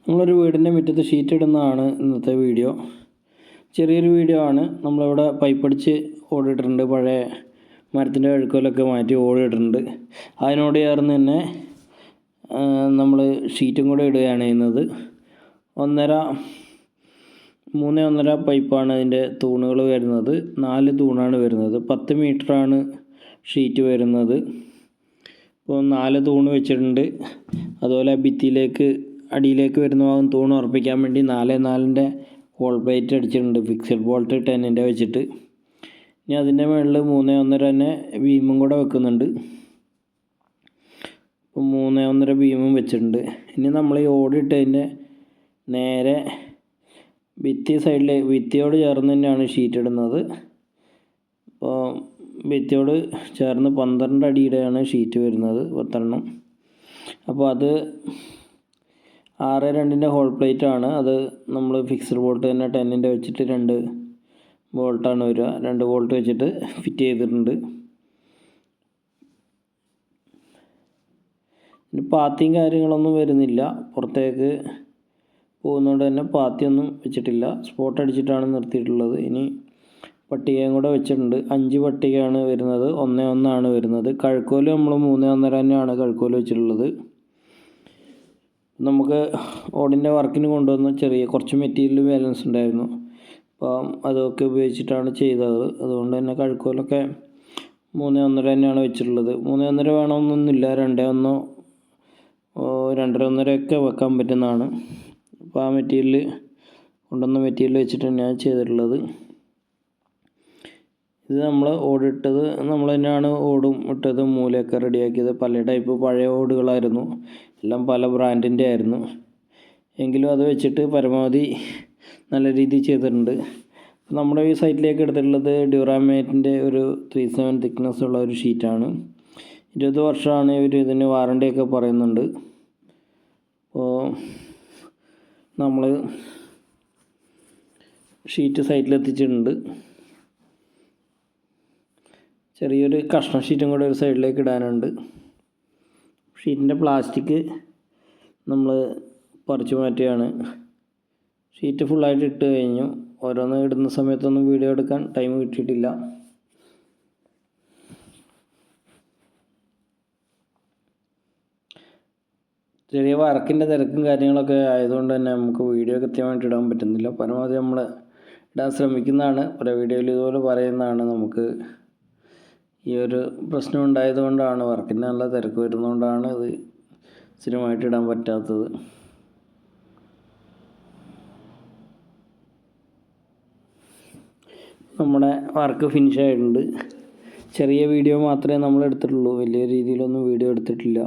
നമ്മളൊരു വീടിൻ്റെ മുറ്റത്ത് ഷീറ്റ് ഇടുന്നതാണ് ഇന്നത്തെ വീഡിയോ. ചെറിയൊരു വീഡിയോ ആണ്. നമ്മളിവിടെ പൈപ്പടിച്ച് ഓടിയിട്ടുണ്ട്. പഴയ മരത്തിൻ്റെ അഴുക്കലൊക്കെ മാറ്റി ഓടിയിട്ടുണ്ട്. അതിനോട് ചേർന്ന് തന്നെ നമ്മൾ ഷീറ്റും കൂടെ ഇടുകയാണ് ചെയ്യുന്നത്. 3.5 പൈപ്പാണ് അതിൻ്റെ തൂണുകൾ വരുന്നത്. 4 തൂണാണ് വരുന്നത്. 10 മീറ്ററാണ് ഷീറ്റ് വരുന്നത്. ഇപ്പോൾ 4 തൂണ് വെച്ചിട്ടുണ്ട്. അതുപോലെ ഭിത്തിയിലേക്ക് അടിയിലേക്ക് വരുന്ന ഭാഗം തൂണ് ഉറപ്പിക്കാൻ വേണ്ടി 4x4 ഹോൾ പ്ലേറ്റ് അടിച്ചിട്ടുണ്ട്. ഫിക്സഡ് ബോൾട്ട് 10ൻ്റെ വെച്ചിട്ട്. ഇനി അതിൻ്റെ മുകളിൽ 3.5 തന്നെ ബീമും കൂടെ വെക്കുന്നുണ്ട്. ഇപ്പോൾ 3.5 ബീമും വെച്ചിട്ടുണ്ട്. ഇനി നമ്മൾ ഈ ഓടിയിട്ടതിൻ്റെ നേരെ ഭിത്തിയോട് ചേർന്ന് തന്നെയാണ് ഷീറ്റ് ഇടുന്നത്. അപ്പോൾ ഭിത്തിയോട് ചേർന്ന് 12 അടിയുടെയാണ് ഷീറ്റ് വരുന്നത്, 10 അപ്പോൾ അത് 6.2ൻ്റെ ഹോൾ പ്ലേറ്റ് ആണ്. അത് നമ്മൾ ഫിക്സഡ് ബോൾട്ട് തന്നെ 10ൻ്റെ വെച്ചിട്ട് 2 ബോൾട്ടാണ് വരിക. 2 ബോൾട്ട് വെച്ചിട്ട് ഫിറ്റ് ചെയ്തിട്ടുണ്ട്. ഇനി പാത്തിയും കാര്യങ്ങളൊന്നും വരുന്നില്ല. പുറത്തേക്ക് പോകുന്നതുകൊണ്ട് തന്നെ പാത്തിയൊന്നും വെച്ചിട്ടില്ല. സ്പോട്ട് അടിച്ചിട്ടാണ് നിർത്തിയിട്ടുള്ളത്. ഇനി പട്ടികയും കൂടെ വെച്ചിട്ടുണ്ട്. 5 പട്ടികയാണ് വരുന്നത്. 1.1 വരുന്നത്. കഴുക്കോല് നമ്മൾ 3.5 തന്നെയാണ് കഴുക്കോല് വെച്ചിട്ടുള്ളത്. നമുക്ക് ഓടിൻ്റെ വർക്കിന് കൊണ്ടുവന്ന കുറച്ച് മെറ്റീരിയൽ ബാലൻസ് ഉണ്ടായിരുന്നു. അപ്പം അതൊക്കെ ഉപയോഗിച്ചിട്ടാണ് ചെയ്തത്. അതുകൊണ്ട് തന്നെ കഴുക്കോലൊക്കെ 3.5 തന്നെയാണ് വെച്ചിട്ടുള്ളത്. 3.5 വേണമെന്നൊന്നുമില്ല. 2.1 2.5 ഒക്കെ വെക്കാൻ പറ്റുന്നതാണ്. അപ്പോൾ ആ കൊണ്ടുവന്ന മെറ്റീരിയൽ വെച്ചിട്ട് തന്നെയാണ് ചെയ്തിട്ടുള്ളത്. ഇത് നമ്മൾ ഓടിട്ടത് നമ്മൾ തന്നെയാണ്. ഓടും ഇട്ടത് മൂലയൊക്കെ റെഡിയാക്കിയത് പല ടൈപ്പ് പഴയ ഓടുകളായിരുന്നു. എല്ലാം പല ബ്രാൻഡിൻ്റെ ആയിരുന്നു. എങ്കിലും അത് വെച്ചിട്ട് പരമാവധി നല്ല രീതിയിൽ ചെയ്തിട്ടുണ്ട്. നമ്മുടെ ഈ സൈറ്റിലേക്ക് എടുത്തിട്ടുള്ളത് ഡ്യൂറാമേറ്റിൻ്റെ ഒരു 3/7 തിക്നെസ് ഉള്ള ഒരു ഷീറ്റാണ്. 20 വർഷമാണ് ഇവർ ഇതിന് വാറണ്ടിയൊക്കെ പറയുന്നുണ്ട്. അപ്പോൾ നമ്മൾ ഷീറ്റ് സൈറ്റിലെത്തിച്ചിട്ടുണ്ട്. ചെറിയൊരു കഷ്ണം ഷീറ്റും കൂടെ ഒരു സൈഡിലേക്ക് ഇടാനുണ്ട്. ഷീറ്റിൻ്റെ പ്ലാസ്റ്റിക് നമ്മൾ പറിച്ചു മാറ്റുകയാണ്. ഷീറ്റ് ഫുള്ളായിട്ട് ഇട്ട് കഴിഞ്ഞു. ഓരോന്ന് ഇടുന്ന സമയത്തൊന്നും വീഡിയോ എടുക്കാൻ ടൈം കിട്ടിയിട്ടില്ല. ചെറിയ വർക്കിൻ്റെ തിരക്കും കാര്യങ്ങളൊക്കെ ആയതുകൊണ്ട് തന്നെ നമുക്ക് വീഡിയോ കൃത്യമായിട്ട് ഇടാൻ പറ്റുന്നില്ല. പരമാവധി നമ്മൾ ഇടാൻ ശ്രമിക്കുന്നതാണ്. പല വീഡിയോയിൽ ഇതുപോലെ പറയുന്നതാണ്. നമുക്ക് ഈ ഒരു പ്രശ്നം ഉണ്ടായതുകൊണ്ടാണ്, വർക്കിന് നല്ല തിരക്ക് വരുന്നതുകൊണ്ടാണ് ഇത് സ്ഥിരമായിട്ട് ഇടാൻ പറ്റാത്തത്. നമ്മുടെ വർക്ക് ഫിനിഷ് ആയിട്ടുണ്ട്. ചെറിയ വീഡിയോ മാത്രമേ നമ്മൾ എടുത്തിട്ടുള്ളൂ. വലിയ രീതിയിലൊന്നും വീഡിയോ എടുത്തിട്ടില്ല.